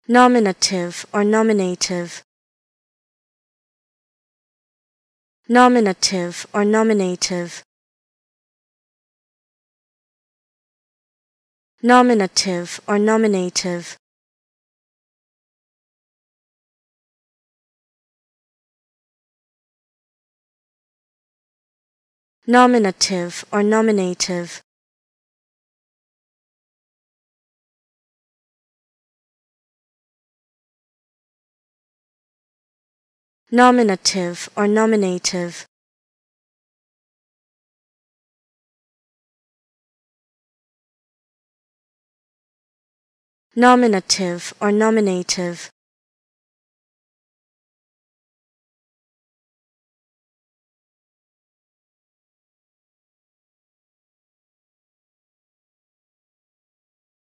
Nominative or nominative. Nominative or nominative. Nominative or nominative. Nominative or nominative. Nominative or nominative. Nominative or nominative.